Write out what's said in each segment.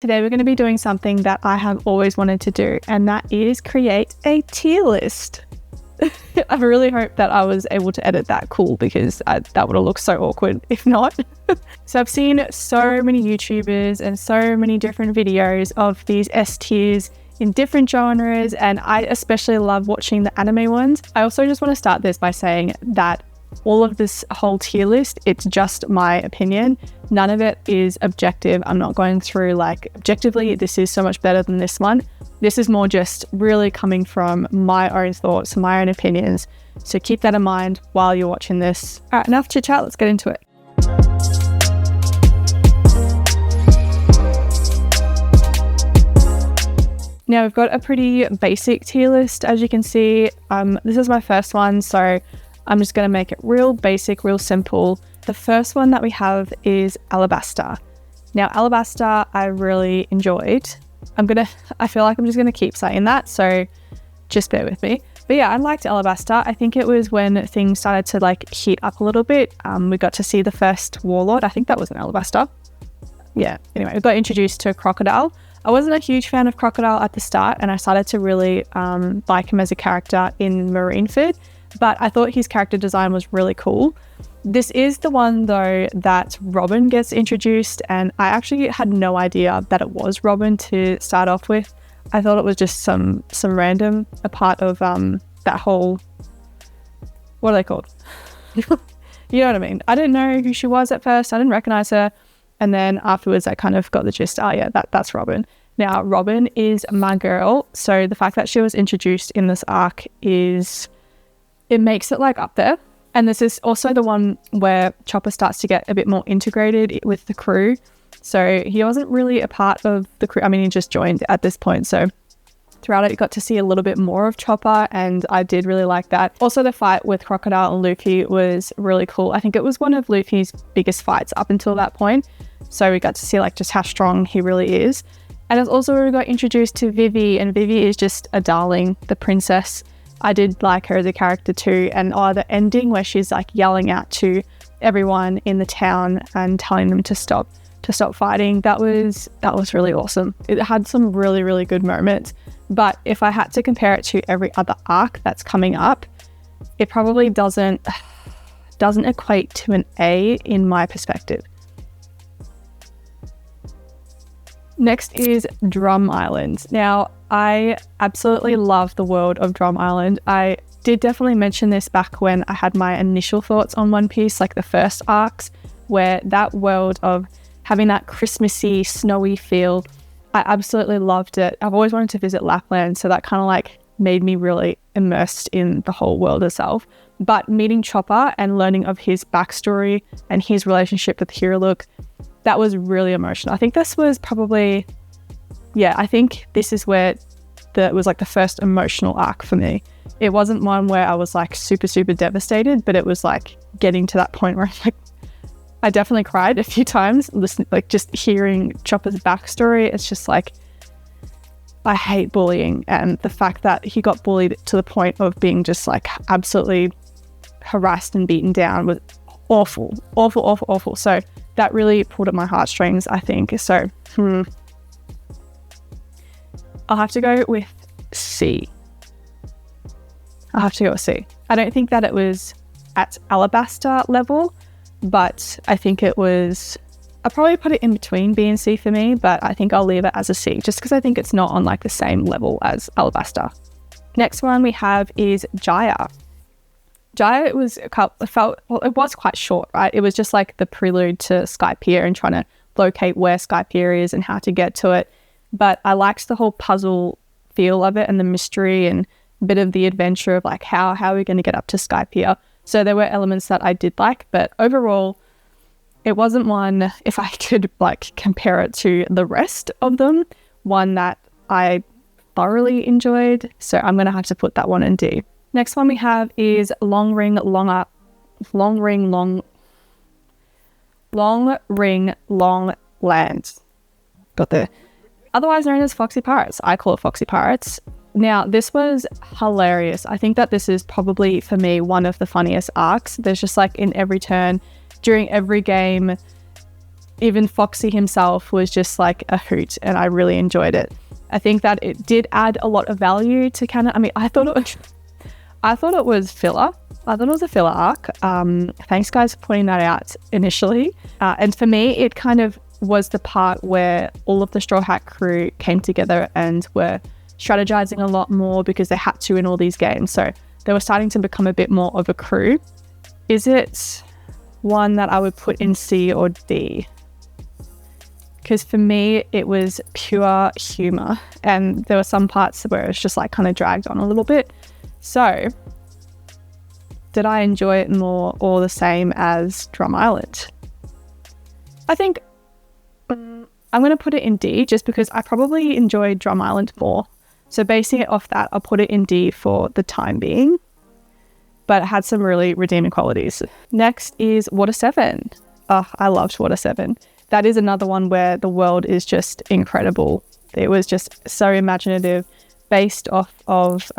Today we're going to be doing something that I have always wanted to do, and that is create a tier list. I really hope that I was able to edit that cool, because that would have looked so awkward if not. So I've seen so many YouTubers and so many different videos of these S tiers in different genres, and I especially love watching the anime ones. I also just want to start this by saying that all of this whole tier list, it's just my opinion. None of it is objective. I'm not going through like objectively, this is so much better than this one. This is more just really coming from my own thoughts, my own opinions. So keep that in mind while you're watching this. All right, enough chit chat, let's get into it. Now we've got a pretty basic tier list, as you can see. This is my first one, so I'm just going to make it real basic, real simple. The first one that we have is Alabaster. Now, Alabaster, I really enjoyed. I feel like I'm just going to keep saying that, so just bear with me. But yeah, I liked Alabaster. I think it was when things started to like heat up a little bit. We got to see the first warlord. I think that was an Alabaster. Yeah, anyway, we got introduced to Crocodile. I wasn't a huge fan of Crocodile at the start, and I started to really like him as a character in Marineford. But I thought his character design was really cool. This is the one though that Robin gets introduced, and I actually had no idea that it was Robin to start off with. I thought it was just some random, a part of that whole, what are they called? You know what I mean? I didn't know who she was at first. I didn't recognize her. And then afterwards I kind of got the gist. Oh yeah, that's Robin. Now Robin is my girl. So the fact that she was introduced in this arc it makes it like up there. And this is also the one where Chopper starts to get a bit more integrated with the crew. So he wasn't really a part of the crew. I mean, he just joined at this point. So throughout it, you got to see a little bit more of Chopper, and I did really like that. Also, the fight with Crocodile and Luffy was really cool. I think it was one of Luffy's biggest fights up until that point. So we got to see like just how strong he really is. And it's also where we got introduced to Vivi, and Vivi is just a darling, the princess. I did like her as a character too, and the ending where she's like yelling out to everyone in the town and telling them to stop fighting, that was really awesome. It had some really, really good moments, but if I had to compare it to every other arc that's coming up, it probably doesn't equate to an A in my perspective. Next is Drum Island. Now, I absolutely love the world of Drum Island. I did definitely mention this back when I had my initial thoughts on One Piece, like the first arcs, where that world of having that Christmassy, snowy feel, I absolutely loved it. I've always wanted to visit Lapland, so that kind of like made me really immersed in the whole world itself. But meeting Chopper and learning of his backstory and his relationship with Hiruluk, that was really emotional. I think this was probably, I think this is where it was like the first emotional arc for me. It wasn't one where I was like super, super devastated, but it was like getting to that point where I definitely cried a few times, listening, like just hearing Chopper's backstory. It's just like, I hate bullying, and the fact that he got bullied to the point of being just like absolutely harassed and beaten down was awful, awful, awful, awful. So that really pulled at my heartstrings, I think. So I'll have to go with C. I don't think that it was at Alabaster level, but I think it was, I'll probably put it in between B and C for me, but I think I'll leave it as a C just because I think it's not on like the same level as Alabaster. Next one we have is Jaya. Jaya, it was quite short, right? It was just like the prelude to Skypiea and trying to locate where Skypiea is and how to get to it. But I liked the whole puzzle feel of it and the mystery and a bit of the adventure of like how are we going to get up to Skypiea. So there were elements that I did like, but overall it wasn't one, if I could like compare it to the rest of them, one that I thoroughly enjoyed. So I'm going to have to put that one in D. Next one we have is Long Ring Long Land. Got there. Otherwise known as Foxy Pirates. I call it Foxy Pirates. Now, this was hilarious. I think that this is probably, for me, one of the funniest arcs. There's just like in every turn, during every game, even Foxy himself was just like a hoot, and I really enjoyed it. I think that it did add a lot of value to canon. I mean, I thought it was filler. I thought it was a filler arc. Thanks guys for pointing that out initially. And for me, it kind of was the part where all of the Straw Hat crew came together and were strategizing a lot more because they had to in all these games. So they were starting to become a bit more of a crew. Is it one that I would put in C or D? Because for me, it was pure humor, and there were some parts where it was just like kind of dragged on a little bit. So did I enjoy it more or the same as Drum Island? I think I'm going to put it in D just because I probably enjoyed Drum Island more. So basing it off that, I'll put it in D for the time being, but it had some really redeeming qualities. Next is Water 7. Oh, I loved Water 7. That is another one where the world is just incredible. It was just so imaginative, based off of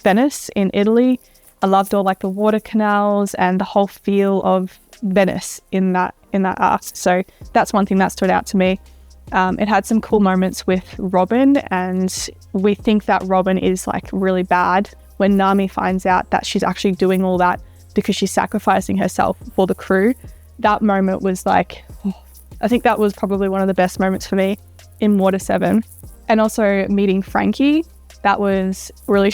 Venice in Italy. I loved all like the water canals and the whole feel of Venice in that arc. So that's one thing that stood out to me. It had some cool moments with Robin, and we think that Robin is like really bad when Nami finds out that she's actually doing all that because she's sacrificing herself for the crew. That moment was like, I think that was probably one of the best moments for me in Water 7. And also meeting Frankie, that was really,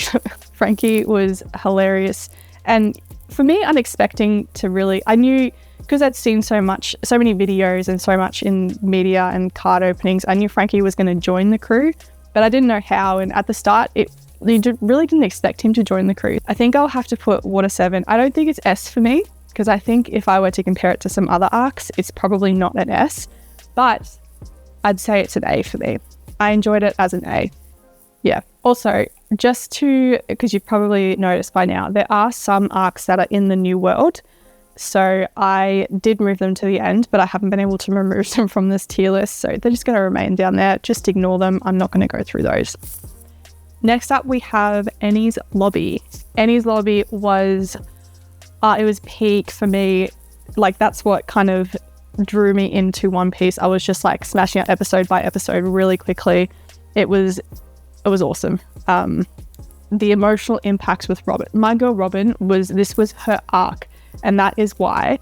Frankie was hilarious. And for me, unexpected to really, I knew, because I'd seen so many videos and so much in media and card openings, I knew Frankie was going to join the crew, but I didn't know how. And at the start, really didn't expect him to join the crew. I think I'll have to put Water 7. I don't think it's S for me, because I think if I were to compare it to some other arcs, it's probably not an S, but I'd say it's an A for me. I enjoyed it as an A. Yeah. Also, because you've probably noticed by now, there are some arcs that are in the new world. So I did move them to the end, but I haven't been able to remove them from this tier list. So they're just going to remain down there. Just ignore them. I'm not going to go through those. Next up, we have Eni's Lobby. Eni's Lobby was, it was peak for me. Like, that's what kind of drew me into One Piece. I was just like smashing out episode by episode really quickly. It was awesome. The emotional impact with Robin. My girl Robin this was her arc, and that is why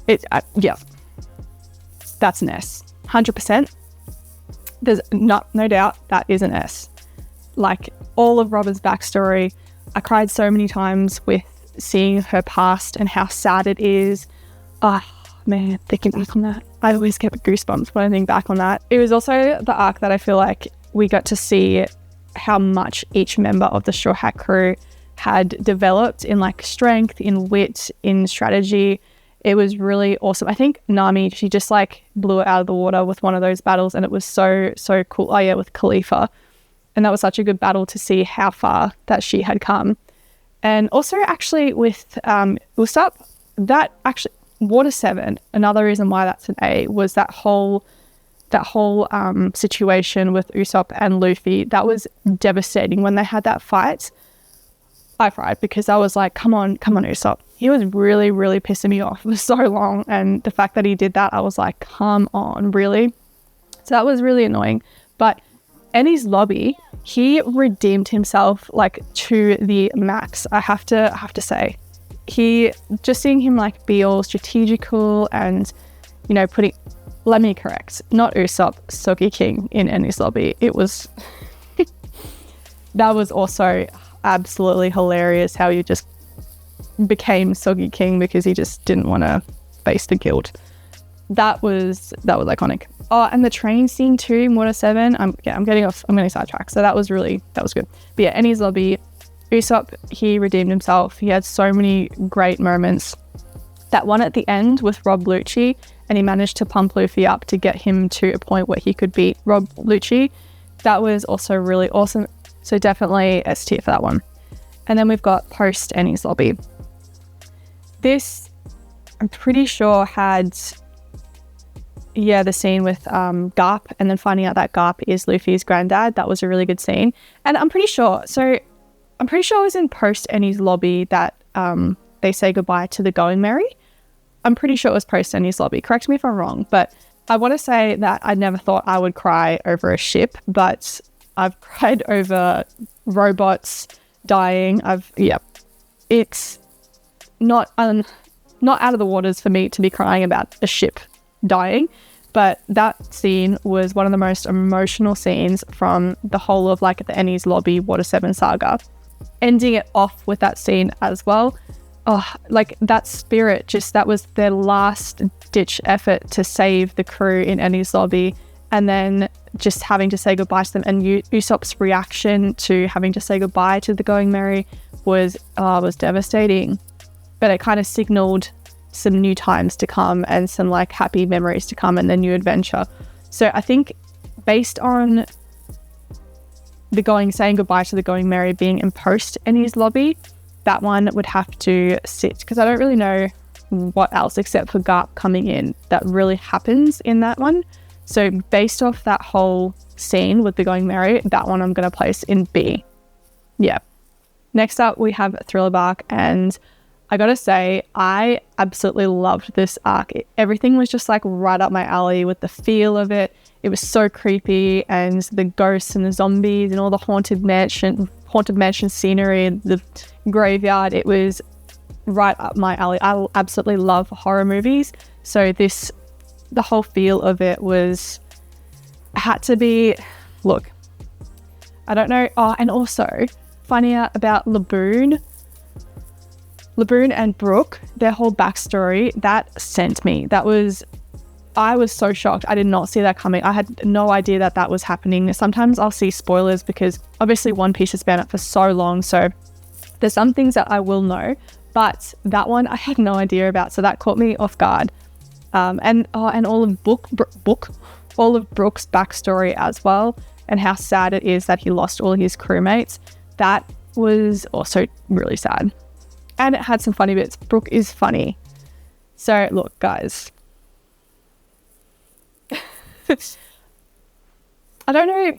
that's an S. 100%. There's no doubt that is an S. Like, all of Robin's backstory, I cried so many times with seeing her past and how sad it is. Oh man, thinking back on that, I always get goosebumps when I think back on that. It was also the arc that I feel like we got to see how much each member of the Straw Hat crew had developed in like strength, in wit, in strategy. It was really awesome. I think Nami, she just like blew it out of the water with one of those battles, and it was so cool. Oh yeah, with Khalifa. And that was such a good battle to see how far that she had come. And also actually with Usopp, that actually, Water 7, another reason why that's an A was that whole situation with Usopp and Luffy. That was devastating. When they had that fight, I cried because I was like, come on Usopp. He was really, really pissing me off for so long. And the fact that he did that, I was like, come on, really? So that was really annoying. But Eni's Lobby, he redeemed himself like to the max. I have to say, just seeing him like be all strategical and, you know, let me correct, not Usopp, Soggy King in Eni's Lobby. It was, that was also absolutely hilarious how he just became Soggy King because he just didn't want to face the guild. That was iconic. Oh, and the train scene too in Water 7. I'm getting sidetracked. So that was good. But yeah, Eni's Lobby, Usopp, he redeemed himself. He had so many great moments. That one at the end with Rob Lucci, and he managed to pump Luffy up to get him to a point where he could beat Rob Lucci. That was also really awesome. So definitely S tier for that one. And then we've got post Eni's Lobby. This, I'm pretty sure had, the scene with Garp, and then finding out that Garp is Luffy's granddad. That was a really good scene. And I'm pretty sure it was in post Eni's Lobby that they say goodbye to the Going Merry. I'm pretty sure it was post-Enies Lobby. Correct me if I'm wrong, but I want to say that I never thought I would cry over a ship, but I've cried over robots dying. It's not out of the waters for me to be crying about a ship dying, but that scene was one of the most emotional scenes from the whole of like the Enies Lobby Water 7 saga. Ending it off with that scene as well. Oh, like that spirit, just that was their last ditch effort to save the crew in Enies Lobby, and then just having to say goodbye to them. And Usopp's reaction to having to say goodbye to the Going Merry was devastating, but it kind of signaled some new times to come and some like happy memories to come and the new adventure. So I think based on saying goodbye to the Going Merry being in post Enies Lobby, that one would have to sit, because I don't really know what else except for Garp coming in that really happens in that one. So based off that whole scene with the Going Merry, that one I'm going to place in B. Yeah. Next up we have Thriller Bark, and I gotta say, I absolutely loved this arc. Everything was just like right up my alley with the feel of it. It was so creepy, and the ghosts and the zombies and all the haunted mansion scenery, the graveyard, it was right up my alley. I absolutely love horror movies, so the whole feel of it had to be, look, I don't know. Oh, and also finding out about Laboon and Brooke, their whole backstory, that sent me. I was so shocked. I did not see that coming. I had no idea that was happening. Sometimes I'll see spoilers because obviously One Piece has been out for so long, so there's some things that I will know, but that one I had no idea about, so that caught me off guard. And all of all of Brooke's backstory as well, and how sad it is that he lost all his crewmates. That was also really sad. And it had some funny bits. Brooke is funny. So look, guys. I don't know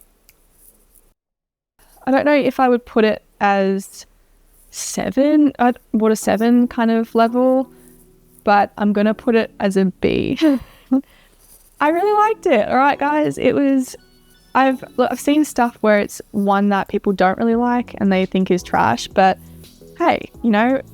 if I would put it as 7, Water 7 kind of level, but I'm going to put it as a B. I really liked it. All right, guys. I've seen stuff where it's one that people don't really like and they think is trash, but hey,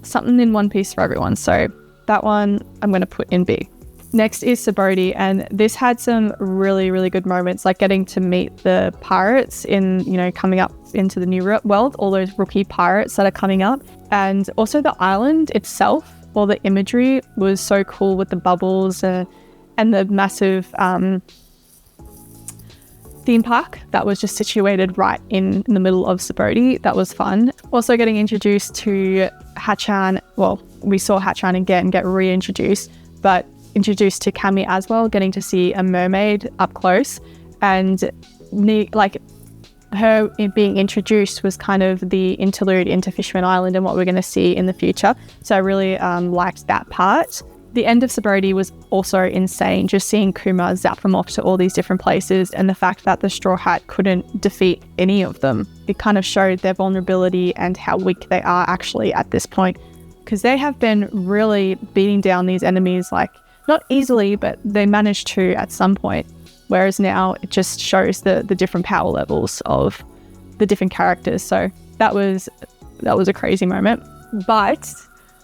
something in One Piece for everyone. So that one I'm going to put in B. Next is Sabaody, and this had some really, really good moments, like getting to meet the pirates in, coming up into the new world, all those rookie pirates that are coming up. And also the island itself, all the imagery was so cool with the bubbles and the massive theme park that was just situated right in the middle of Sabaody. That was fun. Also getting introduced to Hachan. Well, we saw Hachan again get reintroduced, but introduced to Cammy as well, getting to see a mermaid up close, and her being introduced was kind of the interlude into Fishman Island and what we're going to see in the future. So I really liked that part. The end of Sabaody was also insane, just seeing Kuma zap them off to all these different places, and the fact that the Straw Hat couldn't defeat any of them. It kind of showed their vulnerability and how weak they are actually at this point, because they have been really beating down these enemies, like not easily, but they managed to at some point. Whereas now it just shows the different power levels of the different characters. So that was a crazy moment. But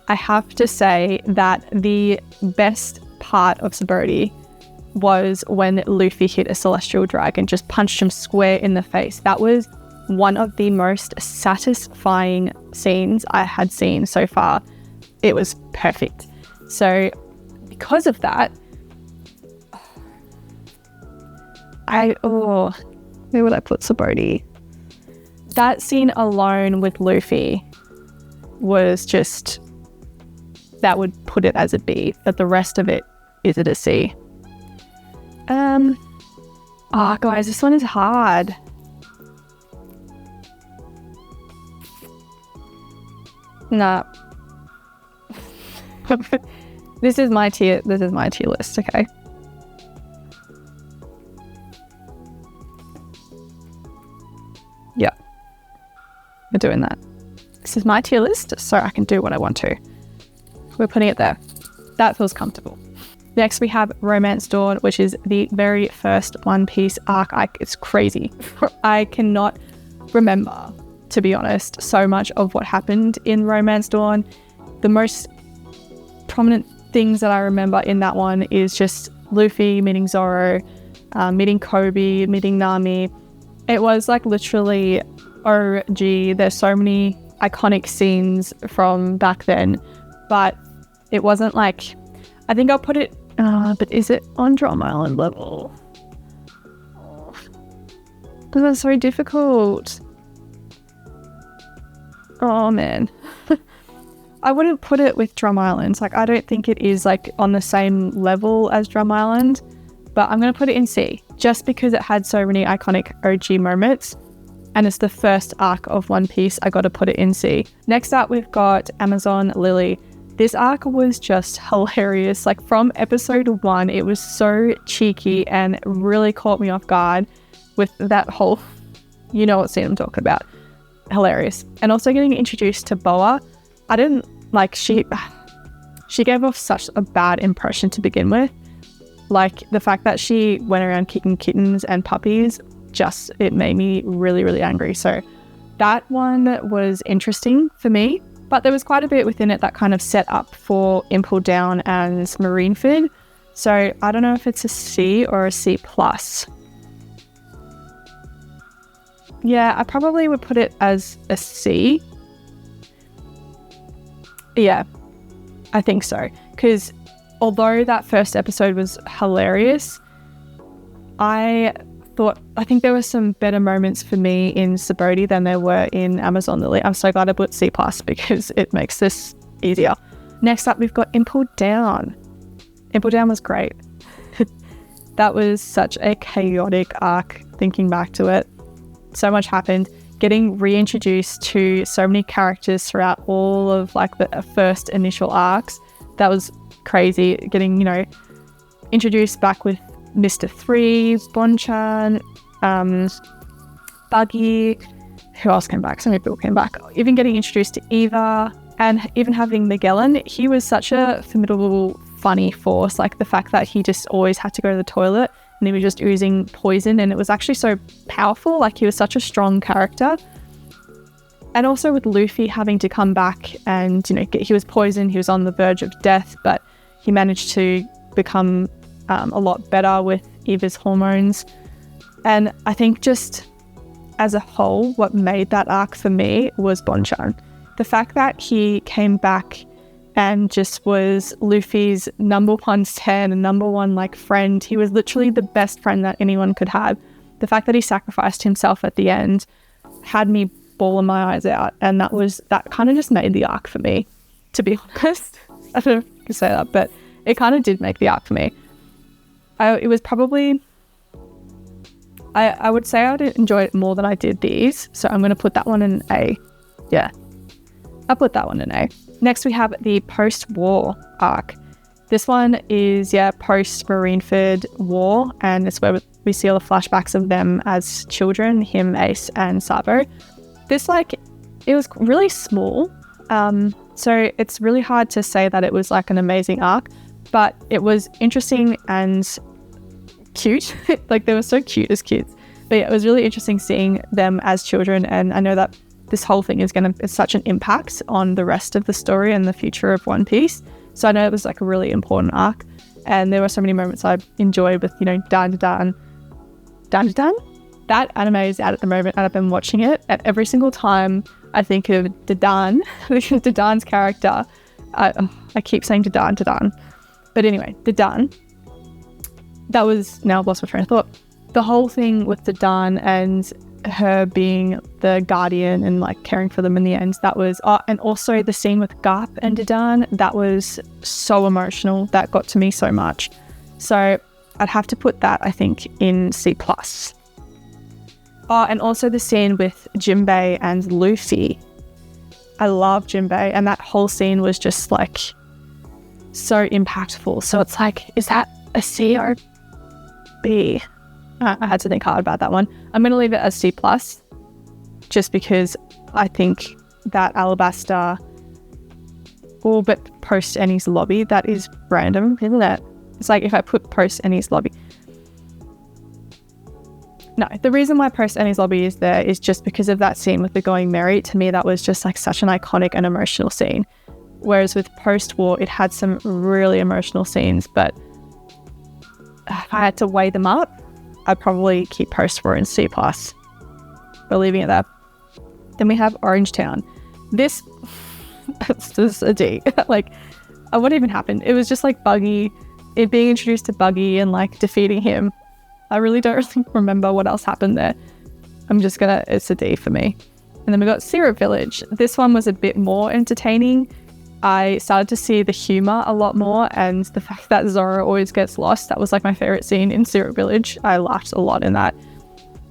I have to say that the best part of Sabaody was when Luffy hit a celestial dragon, just punched him square in the face. That was one of the most satisfying scenes I had seen so far. It was perfect. So because of that, where would I put Sabaody? That scene alone with Luffy was just, that would put it as a B, but the rest of it is at a C. Guys, this one is hard. Nah. This is my tier list, okay? Yeah. We're doing that. This is my tier list, so I can do what I want to. We're putting it there. That feels comfortable. Next, we have Romance Dawn, which is the very first One Piece arc. It's crazy. I cannot remember, to be honest, so much of what happened in Romance Dawn. The most prominent things that I remember in that one is just Luffy meeting Zoro, meeting Kobe, meeting Nami. It was like literally OG. There's so many iconic scenes from back then, but it wasn't like, I think I'll put it, but is it on Drum Island level? This was so difficult. Oh man. I wouldn't put it with Drum Island. Like, I don't think it is like on the same level as Drum Island, but I'm going to put it in C just because it had so many iconic OG moments and it's the first arc of One Piece. I got to put it in C. Next up, we've got Amazon Lily. This arc was just hilarious. Like, from episode 1, it was so cheeky and really caught me off guard with that whole, you know what scene I'm talking about. Hilarious. And also getting introduced to Boa. I didn't like, she gave off such a bad impression to begin with. Like, the fact that she went around kicking kittens and puppies, just, it made me really, really angry. So that one was interesting for me, but there was quite a bit within it that kind of set up for Impel Down and Marineford. So I don't know if it's a C or a C+. Yeah, I probably would put it as a C. Yeah, I think so. Because although that first episode was hilarious, I think there were some better moments for me in Sabaody than there were in Amazon Lily. I'm so glad I put C+ because it makes this easier. Next up, we've got Impel Down. Impel Down was great. That was such a chaotic arc, thinking back to it. So much happened. Getting reintroduced to so many characters throughout all of like the first initial arcs. That was crazy. Getting, introduced back with Mr. 3, Bonchan, Buggy. Who else came back? So many people came back. Even getting introduced to Eva and even having Magellan. He was such a formidable, funny force. Like, the fact that he just always had to go to the toilet and he was just oozing poison, and it was actually so powerful. Like, he was such a strong character. And also with Luffy having to come back and, he was poisoned, he was on the verge of death, but he managed to become a lot better with Eva's hormones. And I think just as a whole, what made that arc for me was Bonchan. The fact that he came back and just was Luffy's number one stan and number one friend. He was literally the best friend that anyone could have. The fact that he sacrificed himself at the end had me bawling my eyes out, and that kind of just made the arc for me, to be honest. I don't know if you can say that, but it kind of did make the arc for me. It was probably, I would say I didn't enjoy it more than I did these, so I'm going to put that one in A. Yeah, I'll put that one in A. Next, we have the post-war arc. This one is, post-Marineford War, and it's where we see all the flashbacks of them as children, him, Ace, and Sabo. This, it was really small, so it's really hard to say that it was, an amazing arc, but it was interesting and cute. They were so cute as kids. But yeah, it was really interesting seeing them as children, and I know that this whole thing is it's such an impact on the rest of the story and the future of One Piece. So I know it was a really important arc, and there were so many moments I enjoyed with, Dan. That anime is out at the moment, and I've been watching it, and every single time I think of Dadan, because Dadan's character, I keep saying Dadan. But anyway, Dadan, now I've lost my train of thought. The whole thing with Dadan and her being the guardian and caring for them in the end, that was, and also the scene with Garp and Dadan, that was so emotional. That got to me so much. So I'd have to put that, I think, in C+. And also the scene with Jinbei and Luffy. I love Jinbei, and that whole scene was just so impactful. So it's is that a C or B? I had to think hard about that one. I'm going to leave it as C+, just because I think that Alabasta Oh, but post Annie's lobby, that is random, isn't it? It's like if I put post Annie's lobby. No, the reason why post Annie's lobby is there is just because of that scene with the Going Merry. To me, that was just like such an iconic and emotional scene. Whereas with post-war, it had some really emotional scenes, but if I had to weigh them up, I'd probably keep post-war in C+. We're leaving it there. Then we have Orangetown. This is a D. Like, what even happened? It was just like Buggy, it being introduced to Buggy and like defeating him. I really don't really remember what else happened there. It's a D for me. And then we got Syrup Village. This one was a bit more entertaining. I started to see the humor a lot more, and the fact that Zora always gets lost, that was like my favorite scene in Syrup Village. I laughed a lot in that.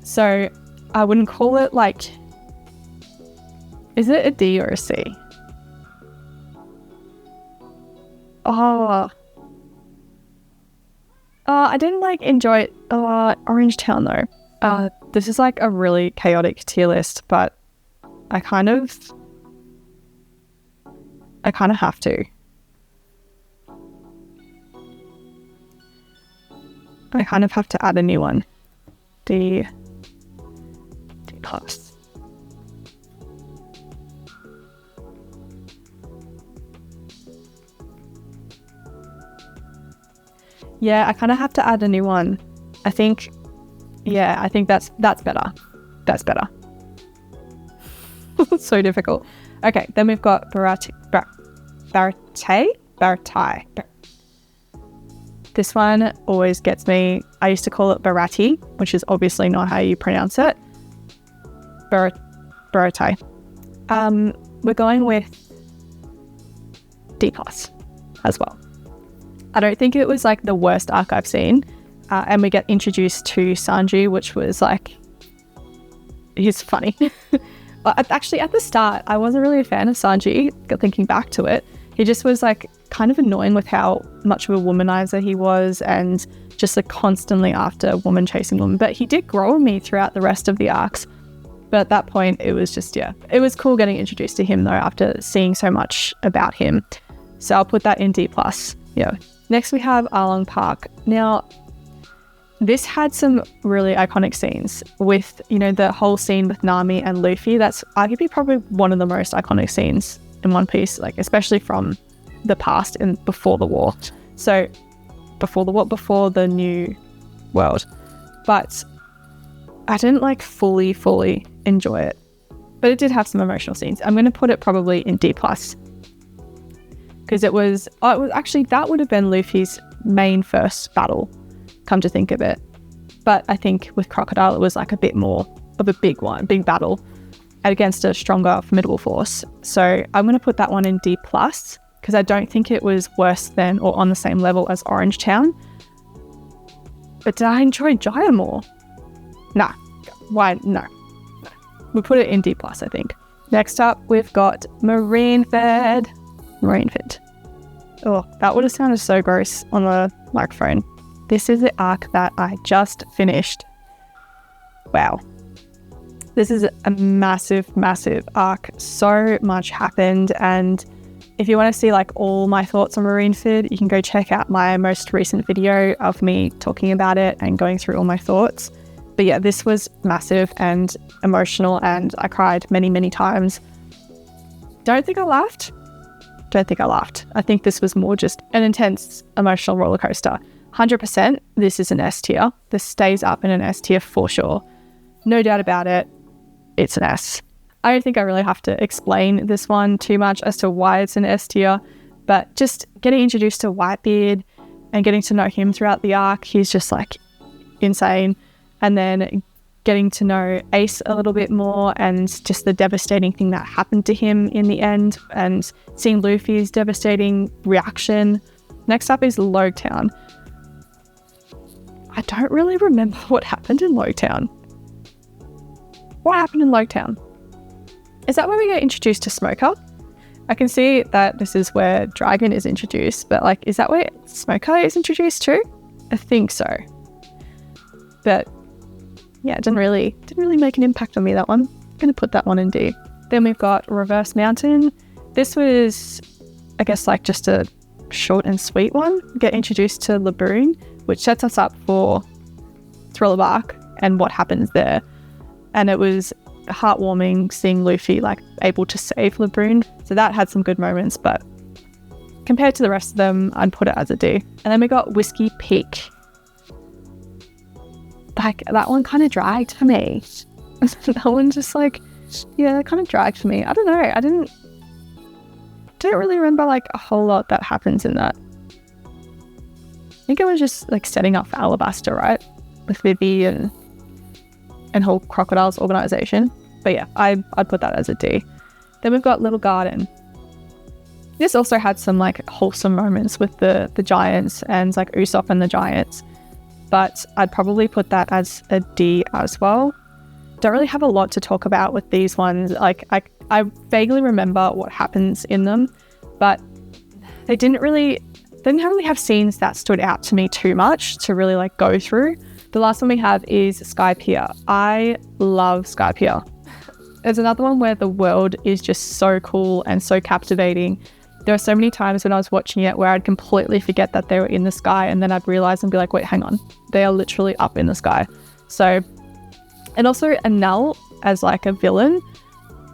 So I wouldn't call it like, is it a D or a C? I didn't like enjoy it. Orangetown though. This is like a really chaotic tier list, but I kind of have to. I kind of have to add a new one. D+. Yeah, I kind of have to add a new one. I think that's better. That's better. It's so difficult. Okay, then we've got Baratai. This one always gets me. I used to call it Barati, which is obviously not how you pronounce it. Baratai. We're going with D+ as well. I don't think it was like the worst arc I've seen. And we get introduced to Sanji, which was like, he's funny. Actually, at the start, I wasn't really a fan of Sanji, thinking back to it. He just was like kind of annoying with how much of a womanizer he was and just like constantly after woman chasing woman. But he did grow on me throughout the rest of the arcs. But at that point, it was just, it was cool getting introduced to him though after seeing so much about him. So I'll put that in D+. Yeah. Next we have Arlong Park. Now, this had some really iconic scenes with, the whole scene with Nami and Luffy. That's arguably probably one of the most iconic scenes in One Piece, like especially from the past and before the war. So before the new world. But I didn't like fully enjoy it. But it did have some emotional scenes. I'm going to put it probably in D+. Because it was actually, that would have been Luffy's main first battle, come to think of it. But I think with Crocodile, it was like a bit more of a big battle against a stronger, formidable force. So I'm going to put that one in D+, because I don't think it was worse than or on the same level as Orangetown. But did I enjoy Jaya more? Nah. Why? No. We put it in D+, I think. Next up, we've got Marineford. Oh, that would have sounded so gross on the microphone. This is the arc that I just finished. Wow. This is a massive arc. So much happened, and if you want to see like all my thoughts on Marineford, you can go check out my most recent video of me talking about it and going through all my thoughts. But yeah, this was massive and emotional, and I cried many times. Don't think I laughed. I think this was more just an intense emotional roller coaster. 100%, this is an S tier. This stays up in an S tier for sure. No doubt about it, it's an S. I don't think I really have to explain this one too much as to why it's an S tier, but just getting introduced to Whitebeard and getting to know him throughout the arc, he's just like insane. And then getting to know Ace a little bit more and just the devastating thing that happened to him in the end, and seeing Luffy's devastating reaction. Next up is Loguetown. I don't really remember what happened in Loguetown. What happened in Loguetown? Is that where we get introduced to Smoker? I can see that this is where Dragon is introduced, but like, is that where Smoker is introduced too? I think so. But yeah, it didn't really make an impact on me, that one. I'm going to put that one in D. Then we've got Reverse Mountain. This was I guess like just a short and sweet one. Get introduced to Laboon, which sets us up for Thriller Bark and what happens there. And it was heartwarming seeing Luffy like able to save Laboon. So that had some good moments, but compared to the rest of them, I'd put it as a D. And then we got Whiskey Peak. Like that one kind of dragged for me. That one just like, yeah, that kind of dragged for me. I don't know. I don't really remember like a whole lot that happens in that. I think it was just like setting up for Alabasta, right? With Vivi and whole Crocodile's organization. But yeah, I'd put that as a D. Then we've got Little Garden. This also had some like wholesome moments with the giants and like Usopp and the giants. But I'd probably put that as a D as well. Don't really have a lot to talk about with these ones. Like I vaguely remember what happens in them, but they didn't really have scenes that stood out to me too much to really like go through. The last one we have is Sky Pier. I love Sky Pier. It's another one where the world is just so cool and so captivating. There are so many times when I was watching it where I'd completely forget that they were in the sky, and then I'd realize and be like, wait, hang on. They are literally up in the sky. So, and also Enel as like a villain.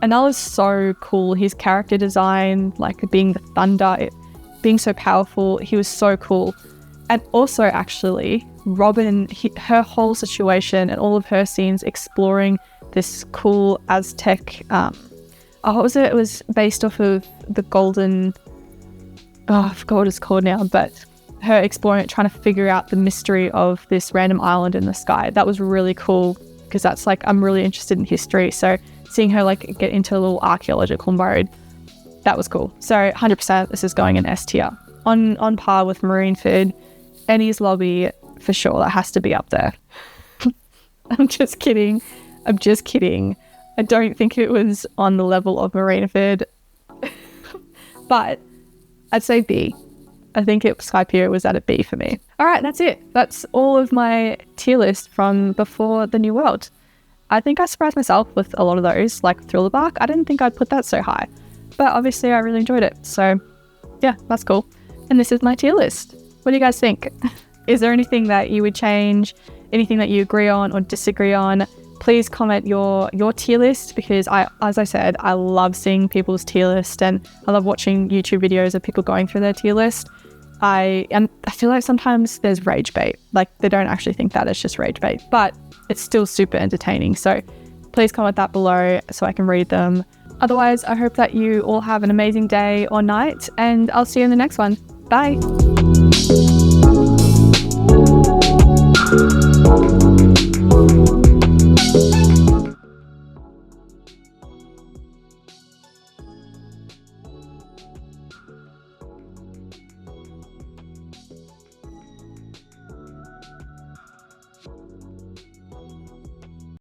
Enel is so cool. His character design, like being the thunder, being so powerful, he was so cool. And also actually, Robin, her whole situation and all of her scenes exploring this cool Aztec, what was it? It was based off of the golden, I forgot what it's called now, but her exploring it, trying to figure out the mystery of this random island in the sky. That was really cool because that's like, I'm really interested in history. So seeing her like get into a little archaeological mode, that was cool. So 100% this is going in S tier. On par with Marineford, Enies Lobby for sure, that has to be up there. I'm just kidding. I don't think it was on the level of Marineford, but I'd say B. I think Sky Pier was at a B for me. All right, that's it. That's all of my tier list from before the New World. I think I surprised myself with a lot of those, like Thriller Bark. I didn't think I'd put that so high, but obviously I really enjoyed it. So yeah, that's cool. And this is my tier list. What do you guys think? Is there anything that you would change? Anything that you agree on or disagree on? Please comment your tier list, because as I said, I love seeing people's tier list and I love watching YouTube videos of people going through their tier list. I feel like sometimes there's rage bait. Like they don't actually think that, it's just rage bait, but it's still super entertaining. So please comment that below so I can read them. Otherwise, I hope that you all have an amazing day or night, and I'll see you in the next one. Bye.